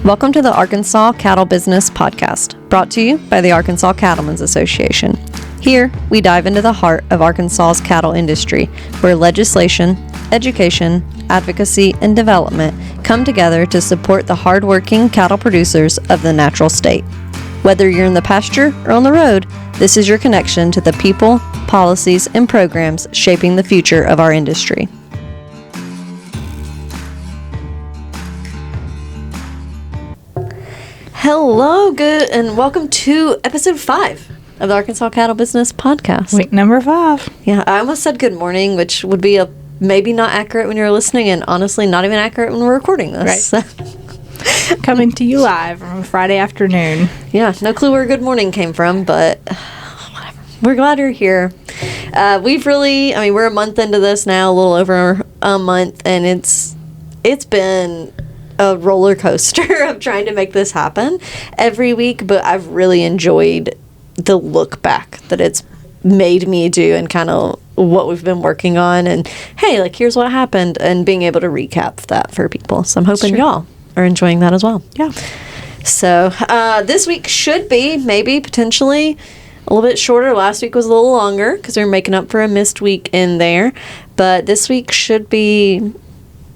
Welcome to the Arkansas Cattle Business Podcast, brought to you by the Arkansas Cattlemen's Association. Here, we dive into the heart of Arkansas's cattle industry, where legislation, education, advocacy, and development come together to support the hardworking cattle producers of the natural state. Whether you're in the pasture or on the road, this is your connection to the people, policies, and programs shaping the future of our industry. Hello, good, and welcome to episode 5 of the Arkansas Cattle Business Podcast. Week number 5. Yeah, I almost said good morning, which would be maybe not accurate when you're listening, and honestly not even accurate when we're recording this. Right. Coming to you live on Friday afternoon. Yeah, no clue where good morning came from, but whatever. We're glad you're here. We're a month into this now, a little over a month, and it's been a roller coaster of trying to make this happen every week, but I've really enjoyed the look back that it's made me do and kind of what we've been working on, and hey, like, here's what happened, and being able to recap that for people. So I'm hoping y'all are enjoying that as well. Yeah. So this week should be potentially a little bit shorter. Last week was a little longer because we were making up for a missed week in there, but this week should be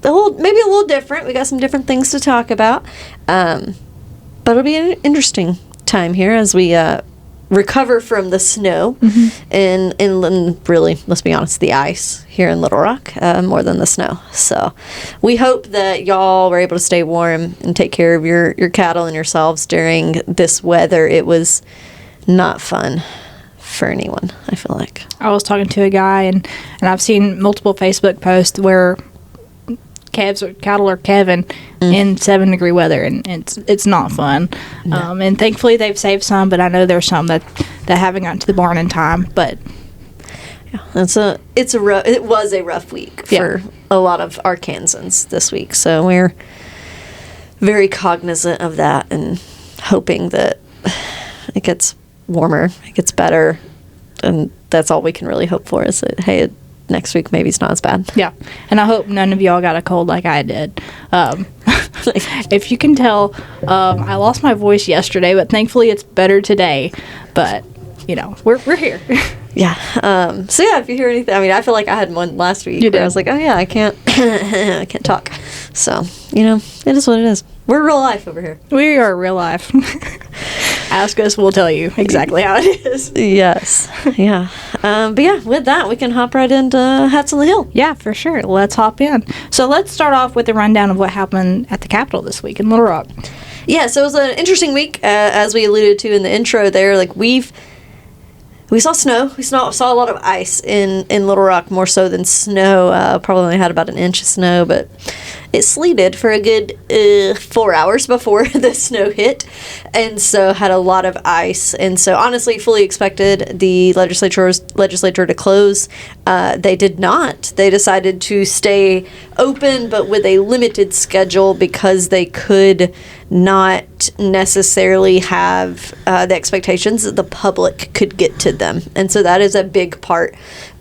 a little different. We got some different things to talk about, but it'll be an interesting time here as we recover from the snow and really, let's be honest, the ice here in Little Rock, more than the snow. So we hope that y'all were able to stay warm and take care of your cattle and yourselves during this weather. It was not fun for anyone, I feel like. I was talking to a guy, and I've seen multiple Facebook posts where cattle are calving in 7-degree weather, and it's not fun. No. And thankfully they've saved some, but I know there's some that haven't gotten to the barn in time. But yeah, it was a rough week for a lot of Arkansans this week. So we're very cognizant of that and hoping that it gets warmer, it gets better, and that's all we can really hope for, is that, hey, next week maybe it's not as bad. Yeah, and I hope none of y'all got a cold like I did. If you can tell, I lost my voice yesterday, but thankfully it's better today. But we're here. Yeah. So yeah, if you hear anything, I feel like I had one last week where I was like, oh yeah, I can't I can't talk. So it is what it is. We're real life over here. We are real life. Ask us, we'll tell you exactly how it is. Yes. Yeah. But yeah, with that, we can hop right into Hats on the Hill. Yeah, for sure. Let's hop in. So let's start off with a rundown of what happened at the Capitol this week in Little Rock. Yeah, so it was an interesting week, as we alluded to in the intro there. Like, we saw snow. We saw a lot of ice in Little Rock, more so than snow. Probably only had about an inch of snow, but it sleeted for a good 4 hours before the snow hit, and so had a lot of ice. And so honestly, fully expected the legislature to close. They did not. They decided to stay open, but with a limited schedule, because they could not necessarily have the expectations that the public could get to them. And so that is a big part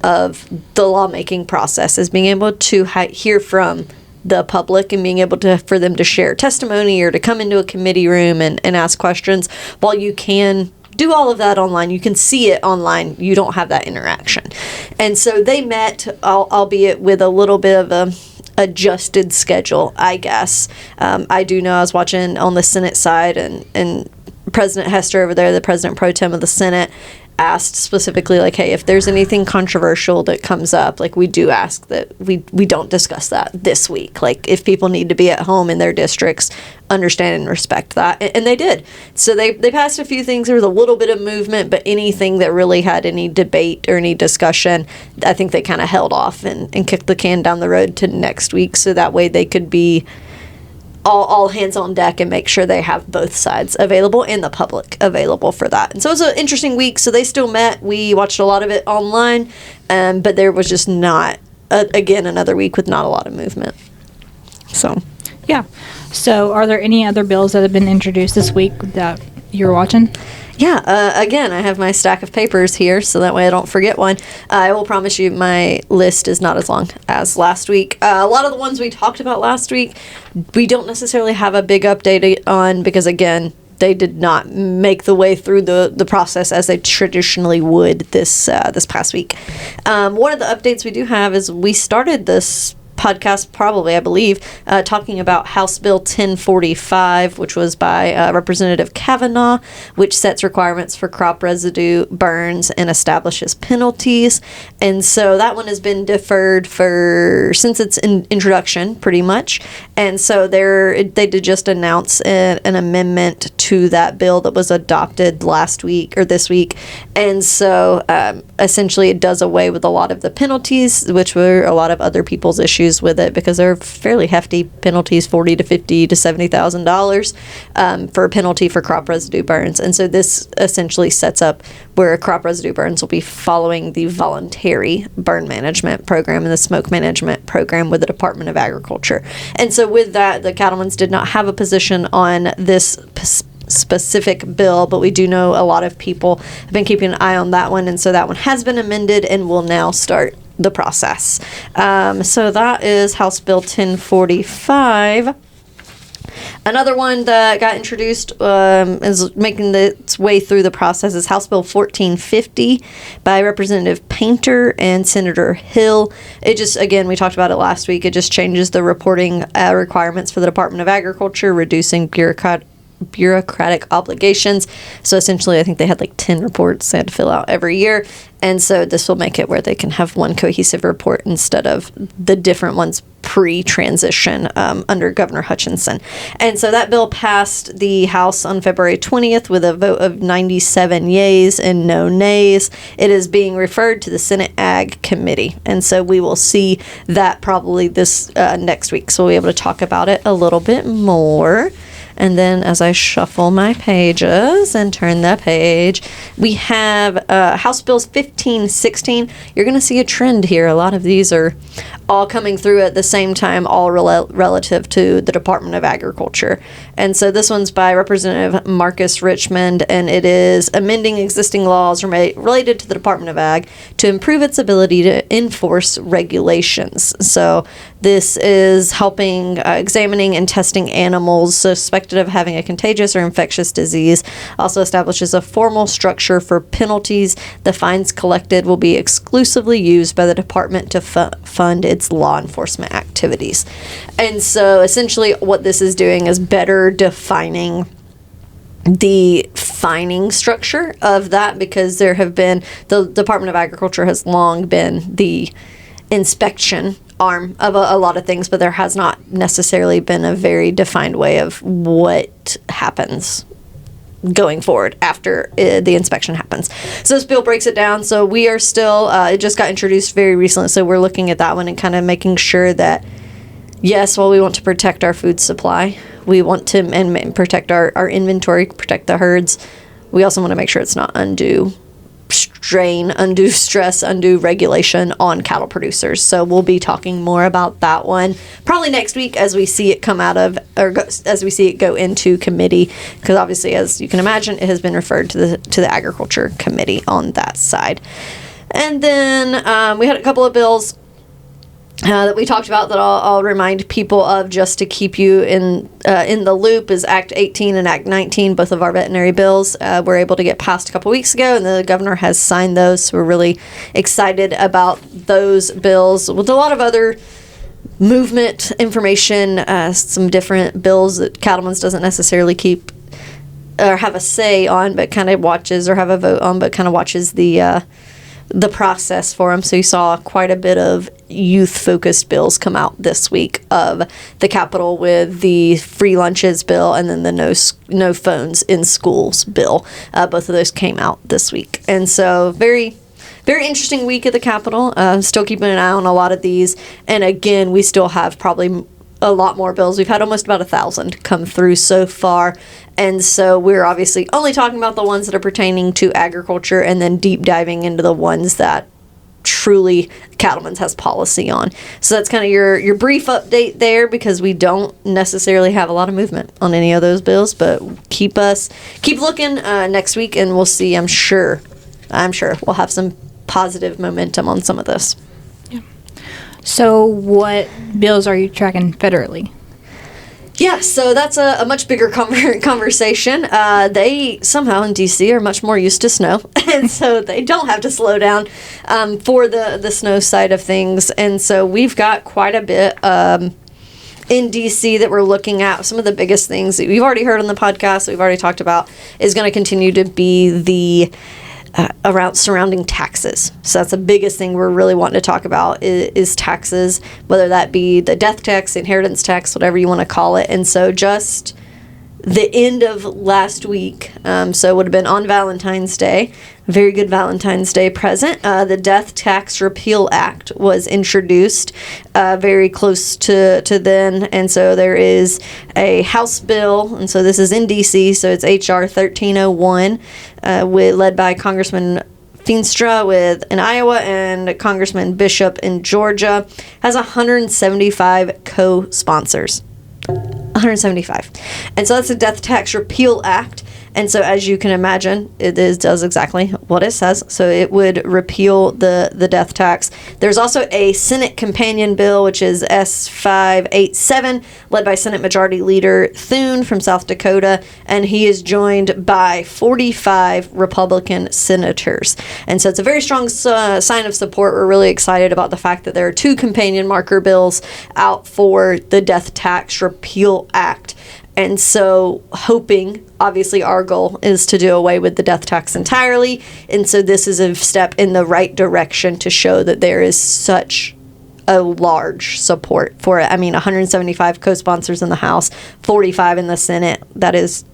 of the lawmaking process, is being able to hear from the public and being able for them to share testimony or to come into a committee room and ask questions. While you can do all of that online, you can see it online, you don't have that interaction. And so they met, albeit with a little bit of a adjusted schedule, I guess. I do know I was watching on the Senate side, and President Hester over there, the President Pro Tem of the Senate, asked specifically, like, hey, if there's anything controversial that comes up, like, we do ask that we don't discuss that this week. Like, if people need to be at home in their districts, understand and respect that. And they did. So they passed a few things. There was a little bit of movement, but anything that really had any debate or any discussion, I think they kind of held off and kicked the can down the road to next week, so that way they could be all hands on deck and make sure they have both sides available and the public available for that. And so it was an interesting week. So they still met. We watched a lot of it online, but there was just not, again, another week with not a lot of movement. So, yeah. So are there any other bills that have been introduced this week that you were watching? Yeah, again, I have my stack of papers here, so that way I don't forget one. I will promise you my list is not as long as last week. A lot of the ones we talked about last week, we don't necessarily have a big update on because, again, they did not make the way through the process as they traditionally would this past week. One of the updates we do have is we started this podcast, probably, I believe, talking about House Bill 1045, which was by Representative Kavanaugh, which sets requirements for crop residue burns and establishes penalties. And so that one has been deferred since its introduction, pretty much. And so they did just announce an amendment to that bill that was adopted this week. And so essentially it does away with a lot of the penalties, which were a lot of other people's issues with it because they're fairly hefty penalties, $40,000 to $50,000 to $70,000 for a penalty for crop residue burns. And so this essentially sets up where crop residue burns will be following the voluntary burn management program and the smoke management program with the Department of Agriculture. And so with that, the cattlemen's did not have a position on this specific bill, but we do know a lot of people have been keeping an eye on that one, and so that one has been amended and will now start the process. So that is House Bill 1045. Another one that got introduced is making its way through the process is House Bill 1450 by Representative Painter and Senator Hill. It just, again, we talked about it last week, it just changes the reporting requirements for the Department of Agriculture, reducing bureaucratic obligations. So essentially, I think they had like 10 reports they had to fill out every year. And so this will make it where they can have one cohesive report instead of the different ones pre-transition under Governor Hutchinson. And so that bill passed the House on February 20th with a vote of 97 yeas and no nays. It is being referred to the Senate Ag Committee. And so we will see that probably this next week. So we'll be able to talk about it a little bit more. And then as I shuffle my pages and turn the page, we have House Bills 1516. You're going to see a trend here. A lot of these are all coming through at the same time, all relative to the Department of Agriculture. And so this one's by Representative Marcus Richmond, and it is amending existing laws related to the Department of Ag to improve its ability to enforce regulations. So this is helping examining and testing animals suspected of having a contagious or infectious disease. Also establishes a formal structure for penalties. The fines collected will be exclusively used by the department to fund its law enforcement activities. And so essentially what this is doing is better defining the fining structure of that, because there have been, the Department of Agriculture has long been the inspection arm of a lot of things, but there has not necessarily been a very defined way of what happens going forward after the inspection happens. So this bill breaks it down. So we are still, it just got introduced very recently, so we're looking at that one and kind of making sure that, yes, while we want to protect our food supply, we want to and protect our inventory, protect the herds, we also want to make sure it's not undue strain, undue stress, undue regulation on cattle producers. So we'll be talking more about that one probably next week as we see it come out of, as we see it go into committee, because obviously, as you can imagine, it has been referred to the Agriculture Committee on that side. And then we had a couple of bills that we talked about that I'll remind people of just to keep you in the loop is Act 18 and Act 19. Both of our veterinary bills were able to get passed a couple weeks ago, and the governor has signed those. So we're really excited about those bills with a lot of other movement information, some different bills that Cattlemen's doesn't necessarily keep or have a say on, but kind of watches, or have a vote on, but kind of watches the process for them. So you saw quite a bit of youth-focused bills come out this week of the Capitol with the free lunches bill and then the no phones in schools bill. Both of those came out this week. And so very, very interesting week at the Capitol. Still keeping an eye on a lot of these. And again, we still have probably a lot more bills. We've had almost about 1,000 come through so far. And so we're obviously only talking about the ones that are pertaining to agriculture and then deep diving into the ones that truly Cattlemen's has policy on. So that's kind of your brief update there, because we don't necessarily have a lot of movement on any of those bills, but keep looking next week, and we'll see. I'm sure we'll have some positive momentum on some of this. Yeah. So what bills are you tracking federally? Yeah, so that's a much bigger conversation. They somehow in DC are much more used to snow, and so they don't have to slow down for the snow side of things. And so we've got quite a bit in DC that we're looking at. Some of the biggest things that we've already heard on the podcast, that we've already talked about, is going to continue to be the around surrounding taxes. So that's the biggest thing we're really wanting to talk about is taxes, whether that be the death tax, inheritance tax, whatever you want to call it. And so just the end of last week, so it would have been on Valentine's Day, very good Valentine's Day present. The Death Tax Repeal Act was introduced very close to then, and so there is a House bill, and so this is in D.C., so it's H.R. 1301, led by Congressman Feenstra in Iowa and Congressman Bishop in Georgia, has 175 co-sponsors. 175. And so that's the Death Tax Repeal Act. And so as you can imagine, does exactly what it says. So it would repeal the death tax. There's also a Senate companion bill, which is S587, led by Senate Majority Leader Thune from South Dakota. And he is joined by 45 Republican senators. And so it's a very strong sign of support. We're really excited about the fact that there are 2 companion marker bills out for the Death Tax Repeal Act. And so hoping, obviously our goal is to do away with the death tax entirely. And so this is a step in the right direction to show that there is such a large support for it. I mean, 175 co-sponsors in the House, 45 in the Senate. That is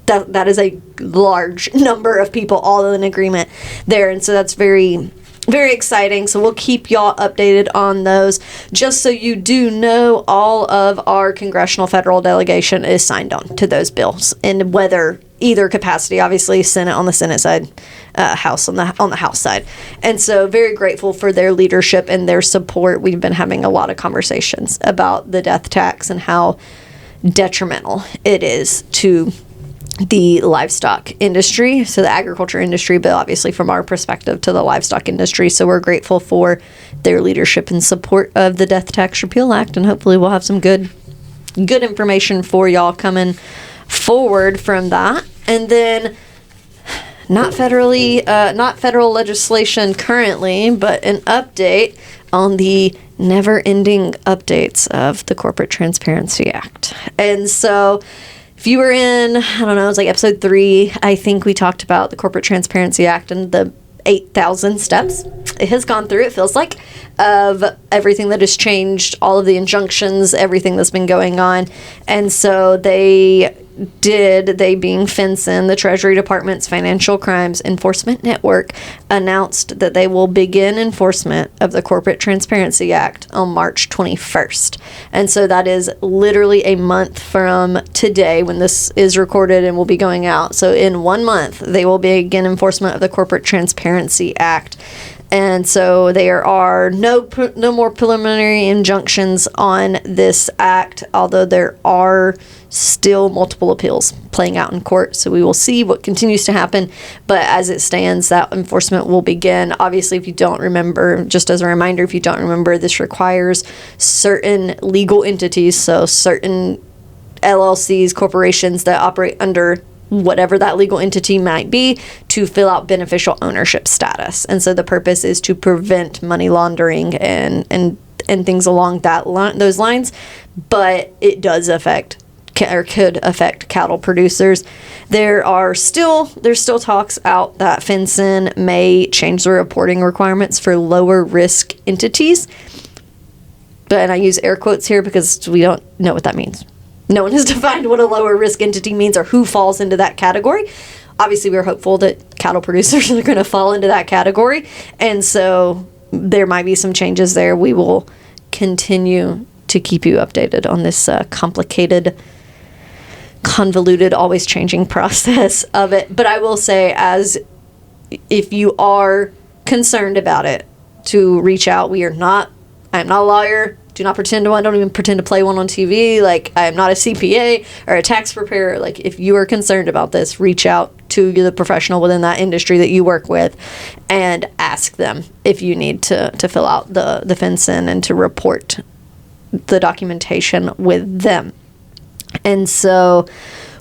a large number of people all in agreement there. And so that's very, very exciting. So we'll keep y'all updated on those. Just so you do know, all of our congressional federal delegation is signed on to those bills, in whether either capacity, obviously Senate on the Senate side, House on the House side. And so very grateful for their leadership and their support. We've been having a lot of conversations about the death tax and how detrimental it is to the livestock industry, so the agriculture industry, but obviously from our perspective to the livestock industry. So we're grateful for their leadership and support of the Death Tax Repeal Act, and hopefully we'll have some good information for y'all coming forward from that. And then not federal legislation currently, but an update on the never-ending updates of the Corporate Transparency Act. And so if you were in, I don't know, it was like episode 3, I think we talked about the Corporate Transparency Act and the 8,000 steps it has gone through, it feels like, of everything that has changed, all of the injunctions, everything that's been going on. And so they being FinCEN, the Treasury Department's Financial Crimes Enforcement Network, announced that they will begin enforcement of the Corporate Transparency Act on March 21st. And so that is literally a month from today when this is recorded and will be going out. So in 1 month, they will begin enforcement of the Corporate Transparency Act. And so there are no more preliminary injunctions on this act, although there are still multiple appeals playing out in court. So we will see what continues to happen. But as it stands, that enforcement will begin. Obviously, if you don't remember, just as a reminder, if you don't remember, this requires certain legal entities, so certain LLCs, corporations that operate under whatever that legal entity might be, to fill out beneficial ownership status. And so the purpose is to prevent money laundering and things along those lines. But it does could affect cattle producers. There's still talks out that FinCEN may change the reporting requirements for lower risk entities. And I use air quotes here because we don't know what that means. No one has defined what a lower risk entity means or who falls into that category. Obviously, we're hopeful that cattle producers are going to fall into that category. And so there might be some changes there. We will continue to keep you updated on this complicated, convoluted, always changing process of it. But I will say, as if you are concerned about it, to reach out. I am not a lawyer. Do not pretend to one. Don't even pretend to play one on TV. Like, I am not a CPA or a tax preparer. Like, if you are concerned about this, reach out to the professional within that industry that you work with and ask them if you need to fill out the FinCEN and to report the documentation with them. And so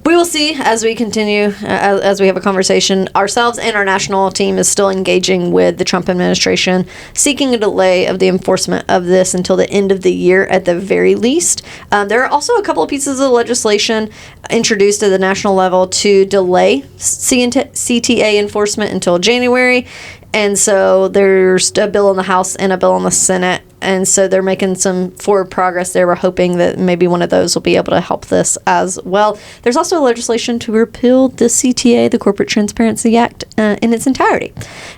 we will see as we continue, as we have a conversation. Ourselves and our national team is still engaging with the Trump administration, seeking a delay of the enforcement of this until the end of the year at the very least. There are also a couple of pieces of legislation introduced at the national level to delay CTA enforcement until January. And so there's a bill in the House and a bill in the Senate. And so they're making some forward progress there. We're hoping that maybe one of those will be able to help this as well. There's also legislation to repeal the CTA, the Corporate Transparency Act, in its entirety.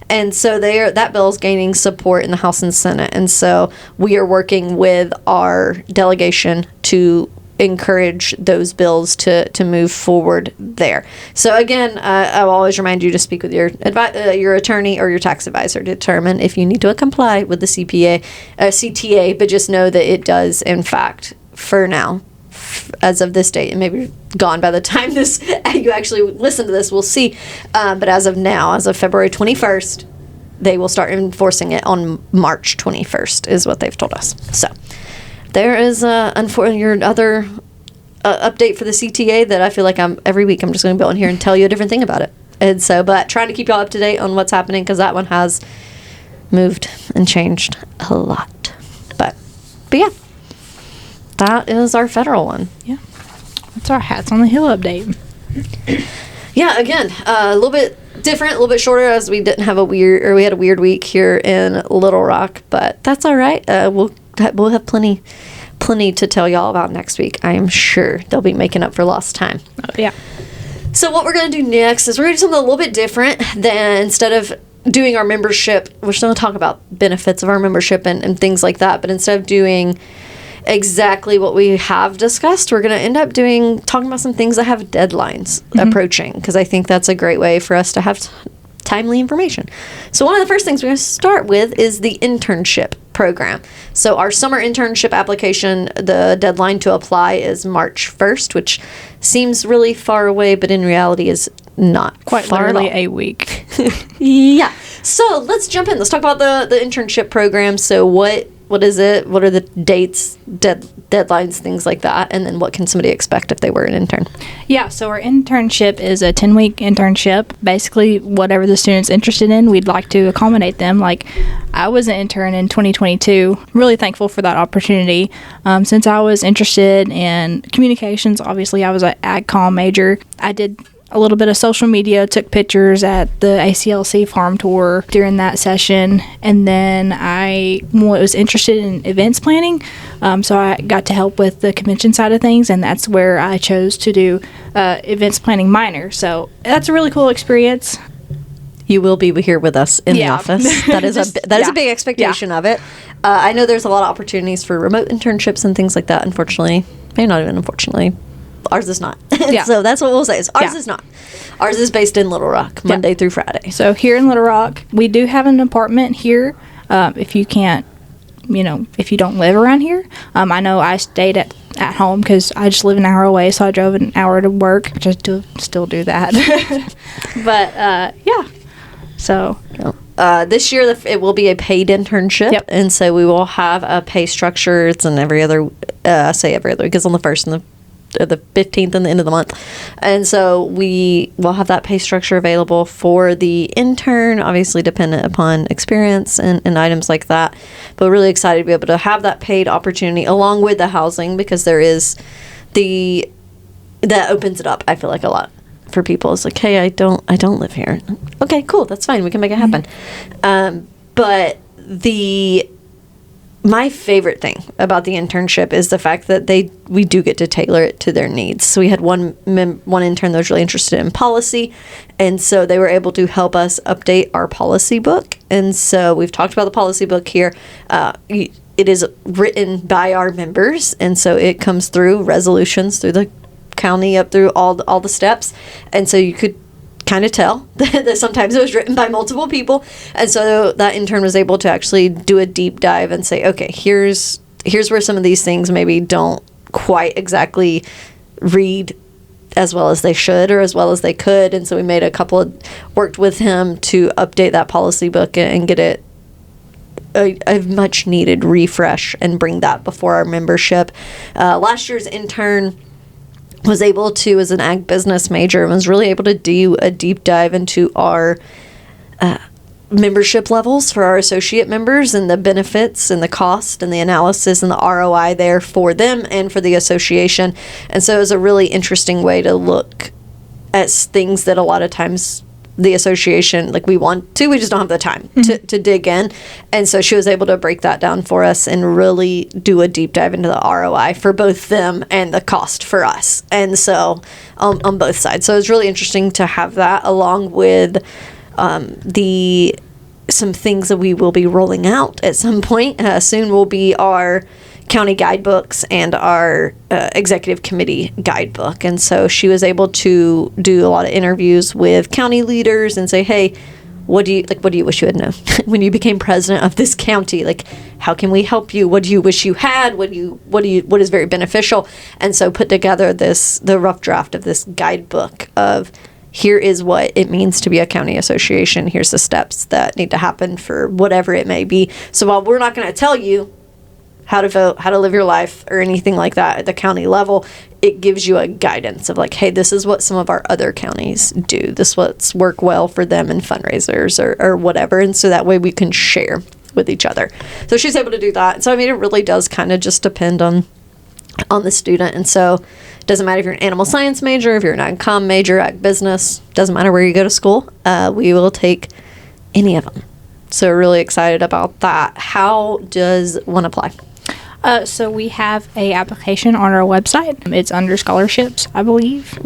And so that bill is gaining support in the House and Senate. And so we are working with our delegation to encourage those bills to move forward there. So again, I will always remind you to speak with your attorney or your tax advisor to determine if you need to comply with the CTA, but just know that it does, in fact, for now, as of this date, and maybe gone by the time you actually listen to this, we'll see. But as of now, as of February 21st, they will start enforcing it on March 21st, is what they've told us. So there is your other update for the CTA that I feel like every week I'm just going to go on here and tell you a different thing about it. And so, but trying to keep y'all up to date on what's happening, because that one has moved and changed a lot. But yeah, that is our federal one. Yeah, that's our Hats on the Hill update. Yeah, again, a little bit different, a little bit shorter, as we didn't have we had a weird week here in Little Rock, but that's all right. We'll have plenty to tell y'all about next week. I am sure they'll be making up for lost time. Oh, yeah. So what we're going to do next is we're going to do something a little bit different than, instead of doing our membership, we're still going to talk about benefits of our membership and things like that, but instead of doing exactly what we have discussed, we're going to end up talking about some things that have deadlines approaching, because I think that's a great way for us to have timely information. So one of the first things we're going to start with is the internship program. So our summer internship application, the deadline to apply is March 1st, which seems really far away, but in reality is not quite far literally at all. a week. Yeah. So let's jump in. Let's talk about the internship program. So what is it? What are the dates, deadlines, things like that? And then what can somebody expect if they were an intern? Yeah, so our internship is a 10-week internship. Basically, whatever the student's interested in, we'd like to accommodate them. Like, I was an intern in 2022. Really thankful for that opportunity. Since I was interested in communications, obviously I was an AgCom major. I did a little bit of social media, took pictures at the ACLC farm tour during that session, and then I was interested in events planning, so I got to help with the convention side of things, and that's where I chose to do events planning minor. So that's a really cool experience. You will be here with us in the office. That is a big expectation of it. I know there's a lot of opportunities for remote internships and things like that. Unfortunately, maybe not even unfortunately, ours is not. Yeah. So that's what we'll say. Ours is not. Ours is based in Little Rock, Monday through Friday. So here in Little Rock, we do have an apartment here. If you can't, if you don't live around here. I know I stayed at home because I just live an hour away, so I drove an hour to work. Just to still do that. But yeah. So this year it will be a paid internship, and so we will have a pay structure. It's on every other week. It's on the 1st and the 15th and the end of the month, and so we will have that pay structure available for the intern, obviously dependent upon experience and items like that. But we're really excited to be able to have that paid opportunity along with the housing, because there is that opens it up, I feel like, a lot for people. It's like, hey, I don't live here. Okay, cool, that's fine, we can make it happen. But my favorite thing about the internship is the fact that we do get to tailor it to their needs. So we had one intern that was really interested in policy, and so they were able to help us update our policy book. And so we've talked about the policy book here. It is written by our members, and so it comes through resolutions through the county up through all the steps. And so you could kind of tell that sometimes it was written by multiple people. And so that intern was able to actually do a deep dive and say, okay, here's where some of these things maybe don't quite exactly read as well as they should or as well as they could. And so we worked with him to update that policy book and get it a much needed refresh and bring that before our membership. Last year's intern was able to, as an ag business major, was really able to do a deep dive into our membership levels for our associate members and the benefits and the cost and the analysis and the ROI there for them and for the association. And so it was a really interesting way to look at things that a lot of times the association, like we just don't have the time to dig in. And so she was able to break that down for us and really do a deep dive into the ROI for both them and the cost for us. And so on both sides. So it was really interesting to have that along with some things that we will be rolling out at some point soon will be our county guidebooks and our executive committee guidebook. And so she was able to do a lot of interviews with county leaders and say, hey, what do you wish you had known when you became president of this county? Like, how can we help you? What do you wish you had? What is very beneficial? And so put together the rough draft of this guidebook of, here is what it means to be a county association. Here's the steps that need to happen for whatever it may be. So while we're not going to tell you how to vote, how to live your life, or anything like that at the county level, it gives you a guidance of like, hey, this is what some of our other counties do. This is what's work well for them in fundraisers or whatever. And so that way we can share with each other. So she's able to do that. So, I mean, it really does kind of just depend on the student. And so it doesn't matter if you're an animal science major, if you're an ag comm major, ag business, doesn't matter where you go to school. We will take any of them. So we're really excited about that. How does one apply? So we have a application on our website. It's under scholarships, I believe.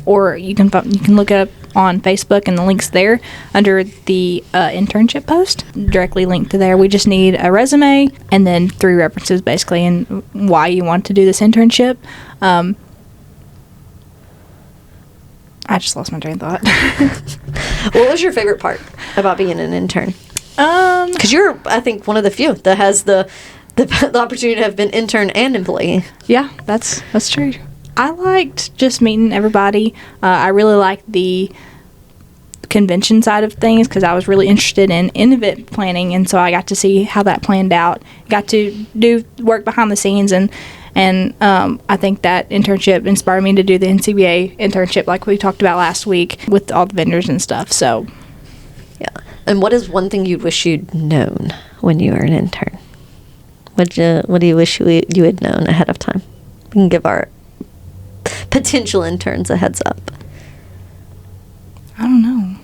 Or you can look it up on Facebook, and the link's there under the internship post, directly linked to there. We just need a resume and then 3 references, basically, and why you want to do this internship. I just lost my train of thought. What was your favorite part about being an intern? Because you're, I think, one of the few that has the opportunity to have been intern and employee. Yeah, that's true. I liked just meeting everybody. I really liked the convention side of things because I was really interested in event planning, and so I got to see how that planned out. Got to do work behind the scenes, and I think that internship inspired me to do the NCBA internship like we talked about last week with all the vendors and stuff. So, yeah. And what is one thing you wish you'd known when you were an intern? What do you wish you had known ahead of time? We can give our potential interns a heads up. I don't know.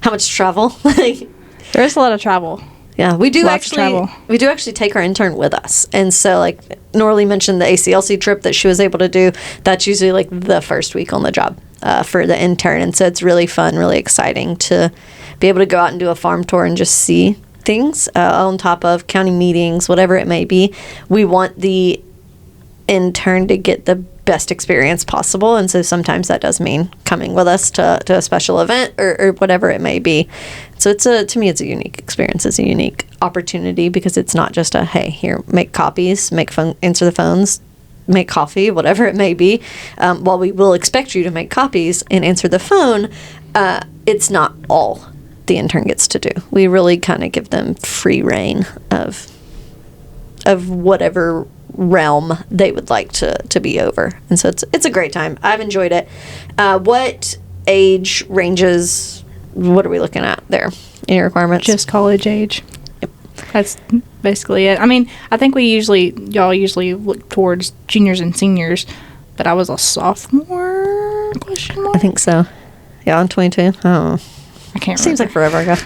How much travel? There is a lot of travel. Yeah, we do actually take our intern with us. And so, like Norley mentioned, the ACLC trip that she was able to do, that's usually like the first week on the job for the intern. And so it's really fun, really exciting to be able to go out and do a farm tour and just see things on top of county meetings, whatever it may be. We want the intern to get the best experience possible, and so sometimes that does mean coming with us to a special event or whatever it may be. So to me it's a unique experience. It's a unique opportunity because it's not just a, hey, here, make copies, answer the phones, make coffee, whatever it may be. While we will expect you to make copies and answer the phone, it's not all the intern gets to do. We really kind of give them free reign of whatever realm they would like to be over. And so it's a great time. I've enjoyed it. What age ranges, what are we looking at there in your requirements? Just college age. Yep. That's basically it. I mean, I think y'all usually look towards juniors and seniors, but I was a sophomore, question mark? I think so. Yeah, I'm 22. Oh, I can't remember. Seems like forever ago.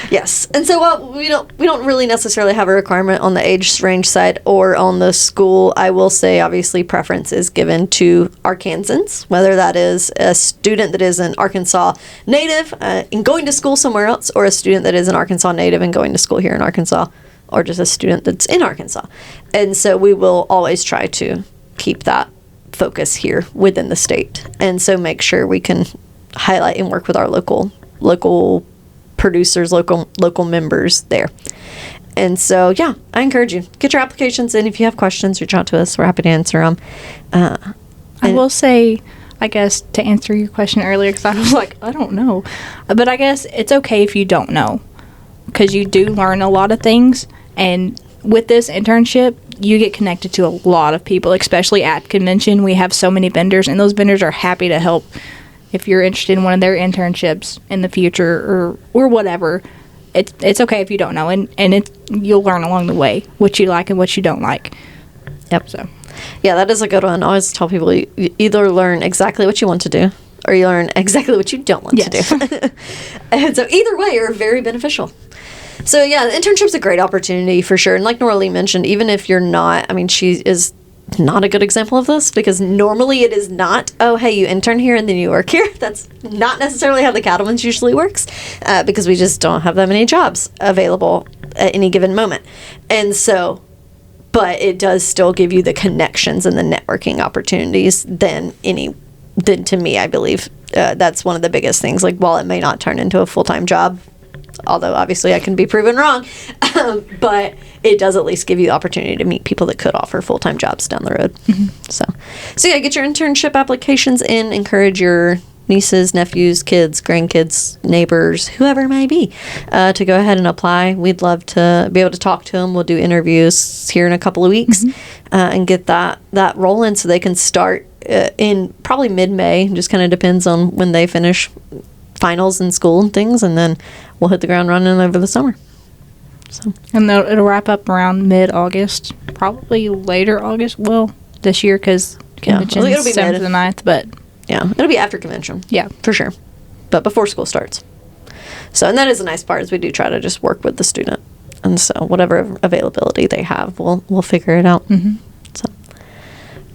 Yes. And so we don't really necessarily have a requirement on the age range side or on the school. I will say, obviously, preference is given to Arkansans, whether that is a student that is an Arkansas native and going to school somewhere else, or a student that is an Arkansas native and going to school here in Arkansas, or just a student that's in Arkansas. And so we will always try to keep that focus here within the state. And so make sure we can highlight and work with our local producers, local members there. And so, yeah, I encourage you, get your applications in. If you have questions, reach out to us. We're happy to answer them. I will say, I guess, to answer your question earlier, because I was like, I don't know. But I guess it's okay if you don't know, because you do learn a lot of things. And with this internship, you get connected to a lot of people, especially at convention. We have so many vendors, and those vendors are happy to help if you're interested in one of their internships in the future or whatever. It's okay if you don't know, and you'll learn along the way what you like and what you don't like. Yep. So, yeah, that is a good one. I always tell people you either learn exactly what you want to do, or you learn exactly what you don't want to do. And so either way are very beneficial. So yeah, the internship's a great opportunity for sure. And like Nora Lee mentioned, even if you're not, I mean, she is not a good example of this, because normally it is not, oh, hey, you intern here and then you work here. That's not necessarily how the Cattleman's usually works, because we just don't have that many jobs available at any given moment. And so, but it does still give you the connections and the networking opportunities than to me, I believe. That's one of the biggest things. Like, while it may not turn into a full-time job, although obviously I can be proven wrong, but it does at least give you the opportunity to meet people that could offer full-time jobs down the road. So yeah, get your internship applications in. Encourage your nieces, nephews, kids, grandkids, neighbors, whoever it may be, to go ahead and apply. We'd love to be able to talk to them. We'll do interviews here in a couple of weeks, and get that rolling so they can start in probably mid-May. Just kind of depends on when they finish finals in school and things, and then we'll hit the ground running over the summer. So, and it'll wrap up around mid-August, probably later August. Well, this year, because convention's it'll be 7th to the 9th, but yeah, it'll be after convention. Yeah, for sure, but before school starts. So, and that is the nice part, is we do try to just work with the student, and so whatever availability they have, we'll figure it out. So,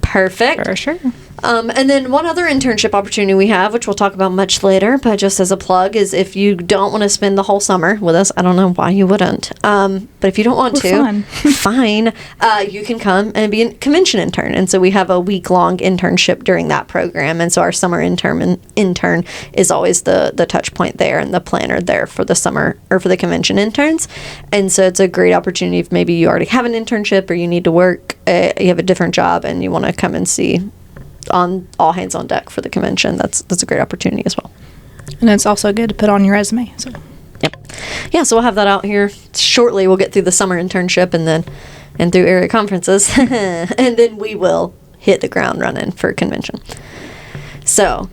perfect. For sure. And then one other internship opportunity we have, which we'll talk about much later, but just as a plug, is if you don't want to spend the whole summer with us, I don't know why you wouldn't, but if you don't want to, fine, you can come and be a convention intern. And so we have a week-long internship during that program, and so our summer intern is always the touch point there and the planner there for the summer, or for the convention interns. And so it's a great opportunity if maybe you already have an internship, or you need to work, you have a different job, and you want to come and see on all hands on deck for the convention. That's a great opportunity as well. And it's also good to put on your resume. So, yep. Yeah, so we'll have that out here shortly. We'll get through the summer internship and through area conferences, and then we will hit the ground running for convention. So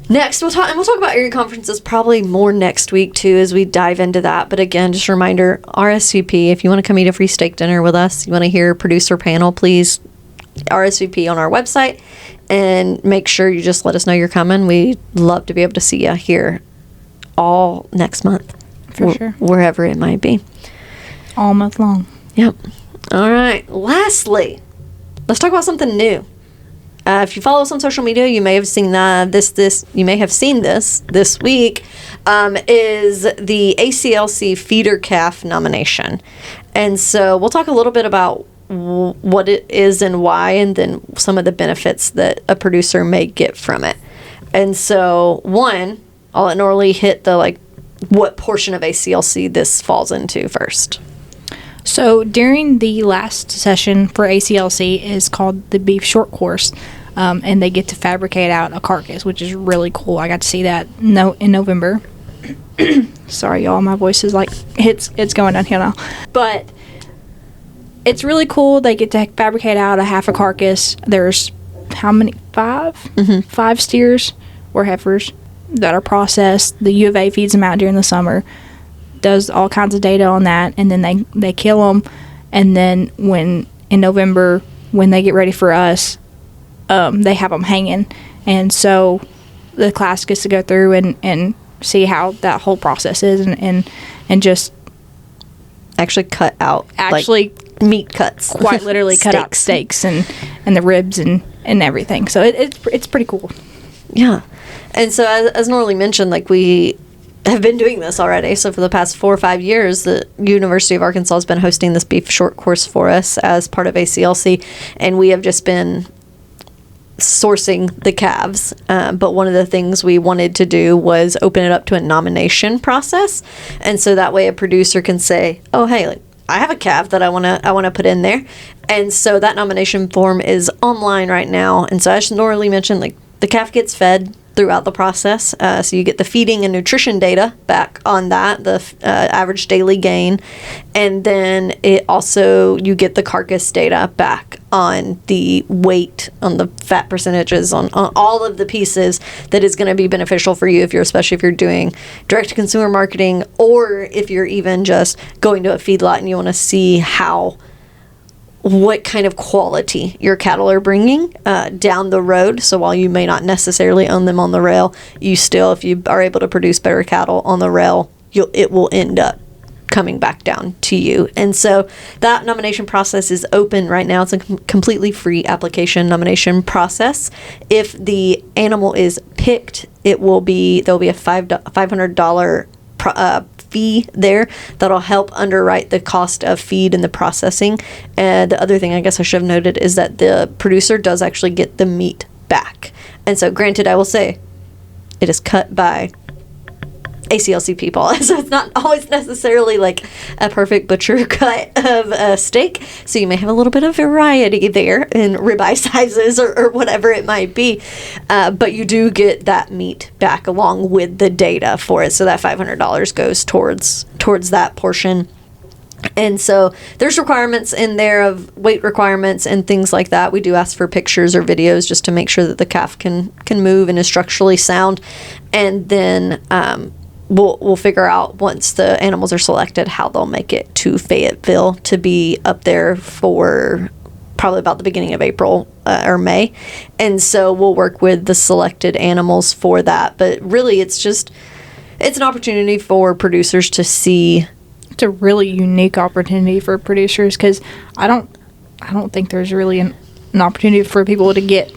next we'll talk about area conferences probably more next week too, as we dive into that. But again, just a reminder, RSVP, if you want to come eat a free steak dinner with us, you want to hear a producer panel, please RSVP on our website, and make sure you just let us know you're coming. We'd love to be able to see you here all next month. For sure. Wherever it might be. All month long. Yep. All right. Lastly, let's talk about something new. If you follow us on social media, you may have seen this week, is the ACLC Feeder Calf nomination. And so we'll talk a little bit about what it is and why, and then some of the benefits that a producer may get from it. And so, I'll let Nora Lee hit what portion of ACLC this falls into first. So during the last session for ACLC is called the Beef Short Course, and they get to fabricate out a carcass, which is really cool. I got to see that in November. Sorry, y'all, my voice is it's going downhill now. But it's really cool. They get to fabricate out a half a carcass. There's how many? 5? 5 steers or heifers that are processed. The U of A feeds them out during the summer, does all kinds of data on that, and then they kill them. And then in November, when they get ready for us, they have them hanging. And so the class gets to go through and see how that whole process is, and just actually cut out meat cuts, quite literally cut out steaks and the ribs and everything. So it's pretty cool. Yeah. And so as Nora Lee mentioned, we have been doing this already. So for the past 4 or 5 years, the University of Arkansas has been hosting this beef short course for us as part of ACLC, and we have just been sourcing the calves. But one of the things we wanted to do was open it up to a nomination process. And so that way a producer can say, oh, hey, like, I have a calf that I want to put in there. And so that nomination form is online right now. And so I should normally mention, like, the calf gets fed throughout the process. So you get the feeding and nutrition data back on that, the average daily gain. And then you get the carcass data back on the weight, on the fat percentages, on all of the pieces that is going to be beneficial for you, especially if you're doing direct-to-consumer marketing, or if you're even just going to a feedlot and you want to see what kind of quality your cattle are bringing down the road. So while you may not necessarily own them on the rail, you still, if you are able to produce better cattle on the rail, it will end up coming back down to you. And so that nomination process is open right now. It's a completely free application nomination process. If the animal is picked, there'll be a $500 fee there that'll help underwrite the cost of feed and the processing. And the other thing I guess I should have noted is that the producer does actually get the meat back. And so granted, I will say it is cut by ACLC people, so it's not always necessarily like a perfect butcher cut of a steak, so you may have a little bit of variety there in ribeye sizes or whatever it might be, but you do get that meat back along with the data for it, so that $500 goes towards that portion. And so there's requirements in there of weight requirements and things like that. We do ask for pictures or videos just to make sure that the calf can move and is structurally sound. And then we'll figure out, once the animals are selected, how they'll make it to Fayetteville to be up there for probably about the beginning of April or May. And so we'll work with the selected animals for that. But really, it's an opportunity for producers to see. It's a really unique opportunity for producers, because I don't think there's really an opportunity for people to get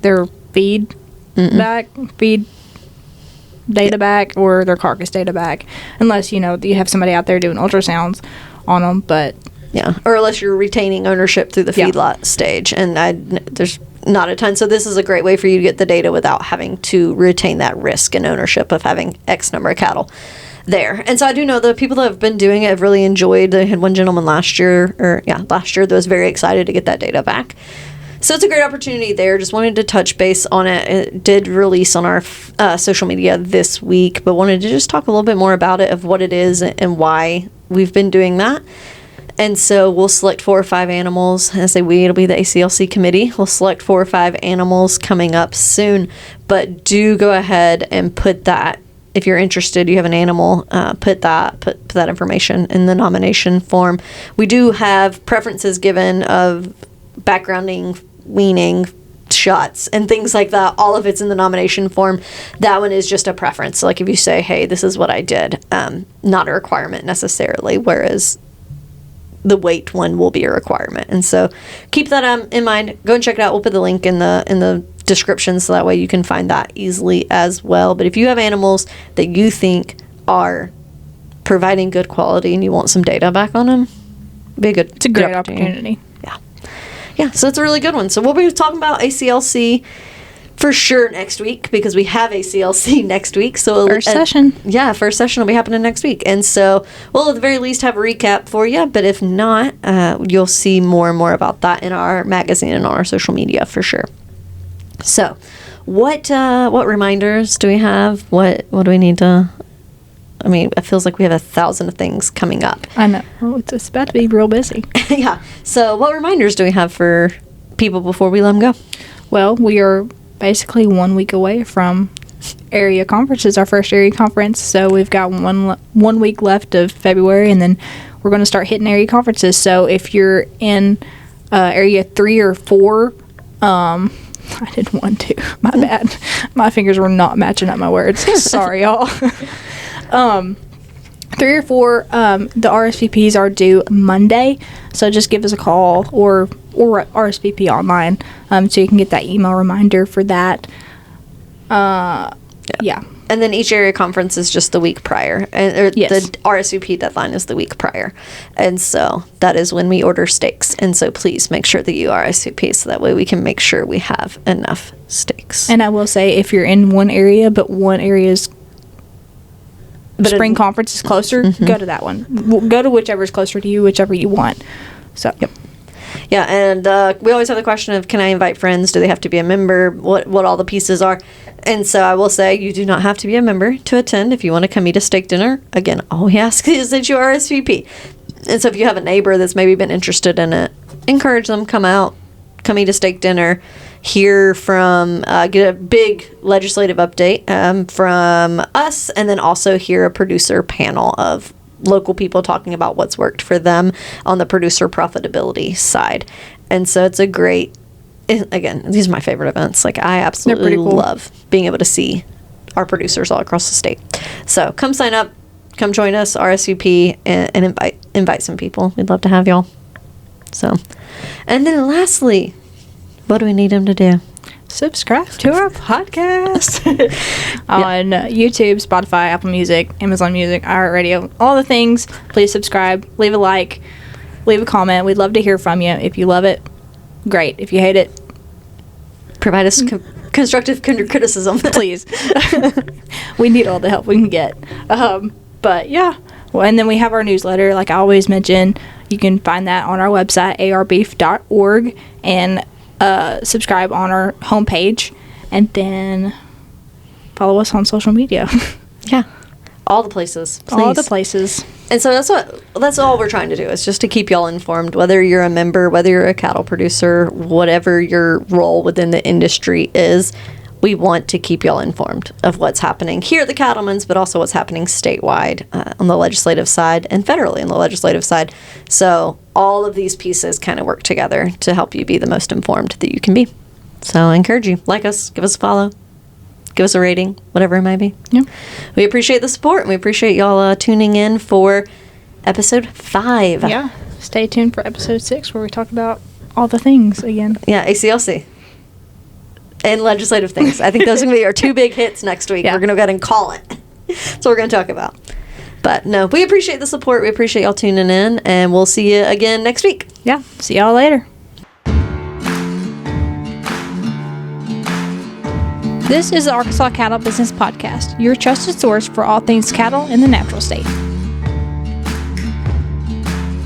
their feed data back, or their carcass data back, unless you have somebody out there doing ultrasounds on them. But yeah, or unless you're retaining ownership through the feedlot stage, and there's not a ton. So this is a great way for you to get the data without having to retain that risk and ownership of having X number of cattle there. And so I do know the people that have been doing it have really enjoyed. I had one gentleman last year that was very excited to get that data back. So it's a great opportunity there. Just wanted to touch base on it. It did release on our social media this week, but wanted to just talk a little bit more about it, of what it is and why we've been doing that. And so we'll select 4 or 5 animals. And I say it'll be the ACLC committee. We'll select 4 or 5 animals coming up soon. But do go ahead and put that, if you're interested, you have an animal, put that information in the nomination form. We do have preferences given of backgrounding, weaning, shots, and things like that. All of it's in the nomination form. That one is just a preference. So like if you say, hey, this is what I did, not a requirement necessarily, whereas the weight one will be a requirement. And so keep that in mind. Go and check it out. We'll put the link in the description, so that way you can find that easily as well. But if you have animals that you think are providing good quality and you want some data back on them, it's a great opportunity. Yeah, so it's a really good one. So we'll be talking about ACLC for sure next week, because we have ACLC next week. So first session. Yeah, first session will be happening next week. And so we'll at the very least have a recap for you. But if not, you'll see more and more about that in our magazine and on our social media for sure. So what reminders do we have? What do we need to... I mean, it feels like we have 1,000 things coming up. I know. Well, it's about to be real busy. Yeah. So what reminders do we have for people before we let them go? Well, we are basically 1 week away from area conferences, our first area conference. So we've got one week left of February, and then we're going to start hitting area conferences. So if you're in area 3 or 4, I did 1, 2. My bad. My fingers were not matching up my words. Sorry, y'all. 3 or 4, the RSVPs are due Monday, so just give us a call or RSVP online, so you can get that email reminder for that. Yeah. And then each area conference is just the week prior. And Yes. the RSVP deadline is the week prior. And so that is when we order steaks. And so please make sure that you RSVP so that way we can make sure we have enough steaks. And I will say, if you're in one area, but one area's spring conference is closer, go to that one. Go to whichever is closer to you, whichever you want. So, Yep. Yeah, and we always have the question of, can I invite friends? Do they have to be a member? What all the pieces are. And so I will say, you do not have to be a member to attend. If you want to come eat a steak dinner, again, all we ask is that you RSVP. And so if you have a neighbor that's maybe been interested in it, encourage them, come out, come eat a steak dinner, hear from, get a big legislative update from us, and then also hear a producer panel of local people talking about what's worked for them on the producer profitability side. And so it's a great, again, these are my favorite events. Like, I absolutely cool. love being able to see our producers all across the state. So come sign up, come join us, RSVP, and invite some people. We'd love to have y'all. So, and then lastly, what do we need them to do? subscribe to our podcast on YouTube, Spotify, Apple Music, Amazon Music, iHeartRadio, all the things. Please subscribe, leave a like, leave a comment. We'd love to hear from you. If you love it, great. If you hate it, provide us constructive criticism, please. We need all the help we can get. But yeah, well, and then we have our newsletter, like I always mention. You can find that on our website, arbeef.org, and subscribe on our homepage, and then follow us on social media. Yeah, all the places. Please. All the places. And so that's all we're trying to do, is just to keep y'all informed, whether you're a member, whether you're a cattle producer, whatever your role within the industry is. We want to keep y'all informed of what's happening here at the Cattlemen's, but also what's happening statewide on the legislative side and federally on the legislative side. So all of these pieces kind of work together to help you be the most informed that you can be. So I encourage you, like us, give us a follow, give us a rating, whatever it might be. Yeah. We appreciate the support, and we appreciate y'all tuning in for episode 5. Yeah. Stay tuned for episode 6, where we talk about all the things again. Yeah, ACLC. And legislative things. I think those are going to be our 2 big hits next week. Yeah. We're going to go ahead and call it. That's what we're going to talk about. But no, we appreciate the support. We appreciate y'all tuning in, and we'll see you again next week. Yeah. See y'all later. This is the Arkansas Cattle Business Podcast, your trusted source for all things cattle in the natural state.